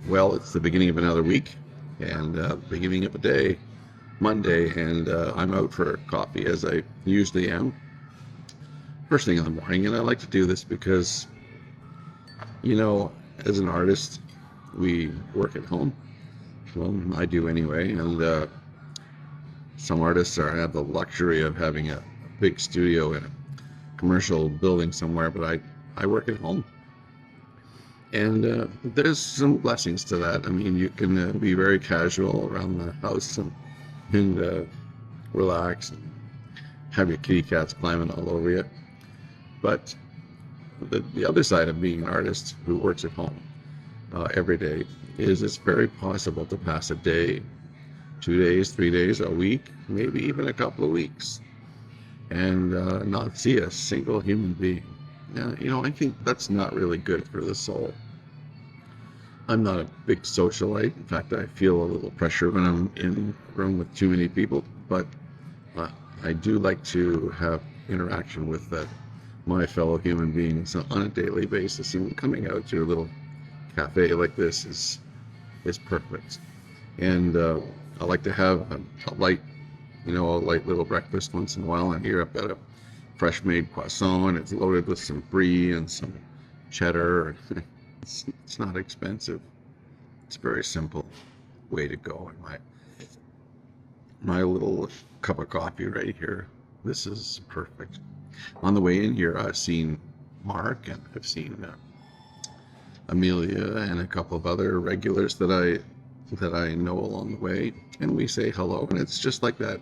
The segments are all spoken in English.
Well, it's the beginning of another week and beginning of a day, Monday, and I'm out for coffee as I usually am, first thing in the morning. And I like to do this because, you know, as an artist, we work at home. Well, I do anyway, and some artists have the luxury of having a big studio in a commercial building somewhere, but I work at home. And there's some blessings to that. I mean, you can be very casual around the house and relax and have your kitty cats climbing all over you. But the other side of being an artist who works at home every day is it's very possible to pass a day, 2 days, 3 days, a week, maybe even a couple of weeks, and not see a single human being. Now, I think that's not really good for the soul. I'm not a big socialite. In fact, I feel a little pressure when I'm in a room with too many people, but uh, I do like to have interaction with my fellow human beings on a daily basis, and coming out to a little cafe like this is perfect. And I like to have a light, a light little breakfast once in a while. And here I've got a fresh made croissant. It's loaded with some brie and some cheddar. It's not expensive. It's a very simple way to go. And my little cup of coffee right here. This is perfect. On the way in here, I've seen Mark and I've seen Amelia and a couple of other regulars that I know along the way, and we say hello. And it's just like that.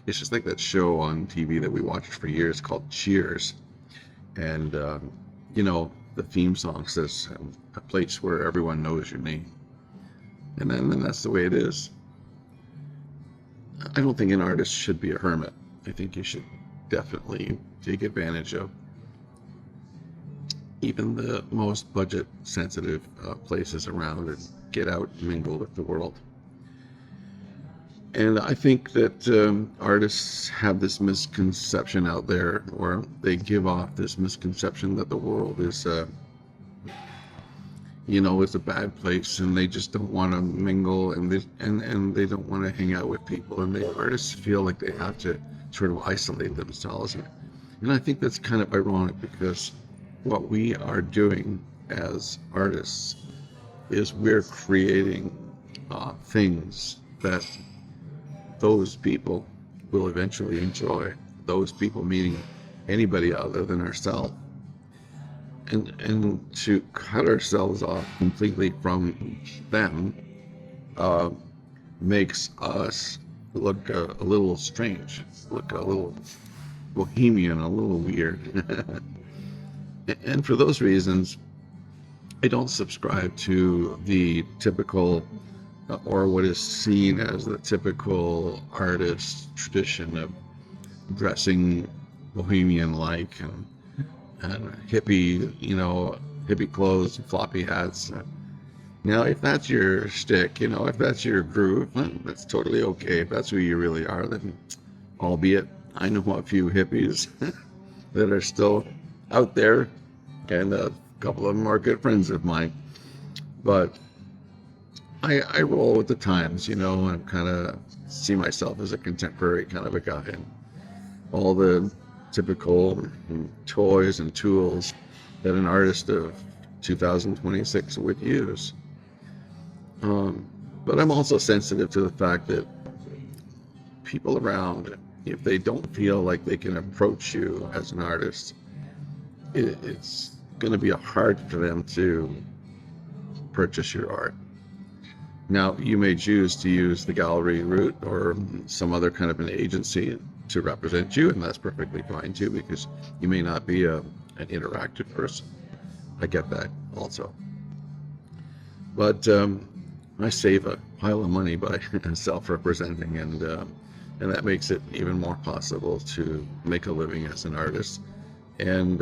It's just like that show on TV that we watched for years called Cheers. And the theme song says a place where everyone knows your name. And then that's the way it is. I don't think an artist should be a hermit. I think you should definitely take advantage of even the most budget sensitive places around and get out and mingle with the world. And I think that artists have this misconception out there, or they give off this misconception that the world is is a bad place, and they just don't want to mingle, and they don't want to hang out with people, and the artists feel like they have to sort of isolate themselves. And I think that's kind of ironic, because what we are doing as artists is we're creating things that those people will eventually enjoy. Those people meaning anybody other than ourselves. And to cut ourselves off completely from them makes us look a little strange, look a little bohemian, a little weird. And for those reasons, I don't subscribe to the typical or what is seen as the typical artist tradition of dressing bohemian-like and hippie, hippie clothes and floppy hats. Now, if that's your shtick, if that's your groove, that's totally okay. If that's who you really are, then albeit I know a few hippies that are still out there, and a couple of them are good friends of mine. But I roll with the times, and I kind of see myself as a contemporary kind of a guy, and all the typical toys and tools that an artist of 2026 would use. But I'm also sensitive to the fact that people around, if they don't feel like they can approach you as an artist, it's going to be hard for them to purchase your art. Now, you may choose to use the gallery route or some other kind of an agency to represent you, and that's perfectly fine too, because you may not be an interactive person. I get that also. But I save a pile of money by self-representing, and that makes it even more possible to make a living as an artist. And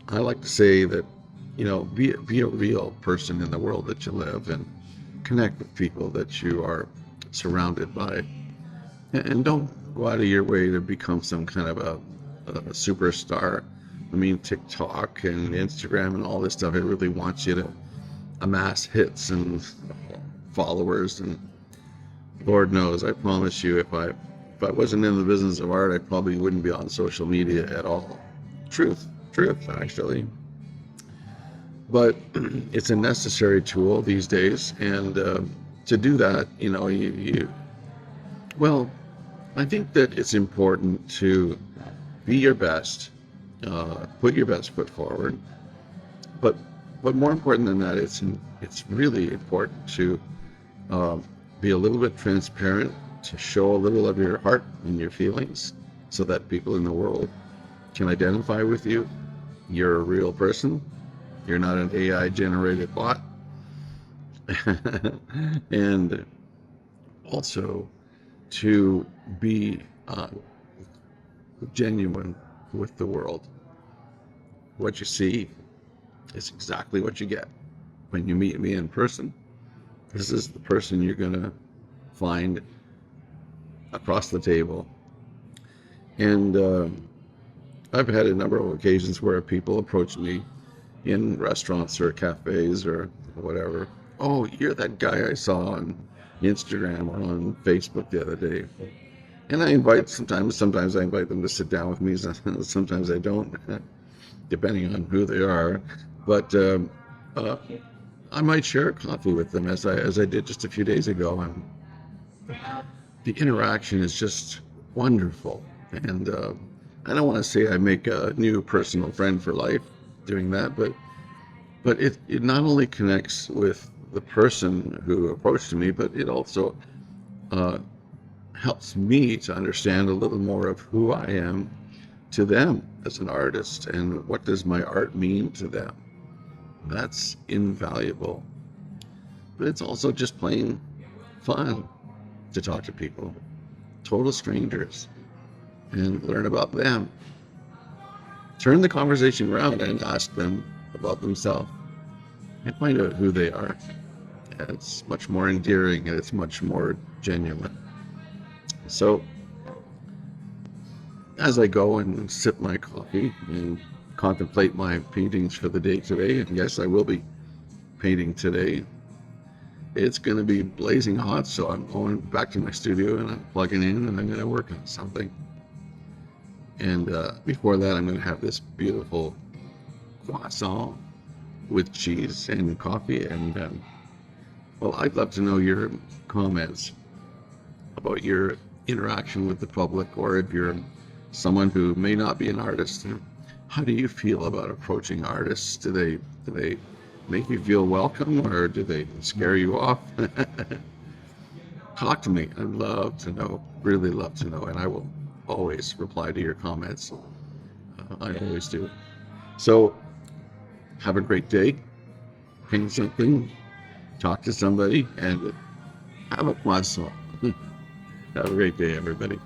I like to say that, be a real person in the world that you live, and connect with people that you are surrounded by, and don't go out of your way to become some kind of a superstar. I mean, TikTok and Instagram and all this stuff, it really wants you to amass hits and followers, and Lord knows, I promise you, if I wasn't in the business of art, I probably wouldn't be on social media at all. Truth, actually. But it's a necessary tool these days, and to do that, well, I think that it's important to be your best, put your best foot forward. But more important than that, it's really important to be a little bit transparent, to show a little of your heart and your feelings, so that people in the world can identify with you. You're a real person. You're not an AI generated bot. And also to be genuine with the world. What you see is exactly what you get. When you meet me in person, this is the person you're going to find across the table. And I've had a number of occasions where people approach me in restaurants or cafes or whatever. Oh, you're that guy I saw on Instagram or on Facebook the other day. And I invite, sometimes I invite them to sit down with me, sometimes I don't, depending on who they are. But I might share a coffee with them, as I did just a few days ago. And the interaction is just wonderful. And I don't want to say I make a new personal friend for life doing that, but it not only connects with the person who approached me, but it also helps me to understand a little more of who I am to them as an artist, and what does my art mean to them. That's invaluable. But it's also just plain fun to talk to people, total strangers, and learn about them. Turn the conversation around and ask them about themselves and find out who they are. It's much more endearing, and it's much more genuine. So as I go and sip my coffee and contemplate my paintings for the day today, and yes, I will be painting today. It's going to be blazing hot, so I'm going back to my studio and I'm plugging in and I'm going to work on something. And before that, I'm going to have this beautiful croissant with cheese and coffee. And well, I'd love to know your comments about your interaction with the public, or if you're someone who may not be an artist, how do you feel about approaching artists? Do they make you feel welcome, or do they scare you off? Talk to me. I'd love to know, really love to know, and I will always reply to your comments. I always do. So have a great day. Paint something, talk to somebody, and have a croissant. Have a great day, everybody.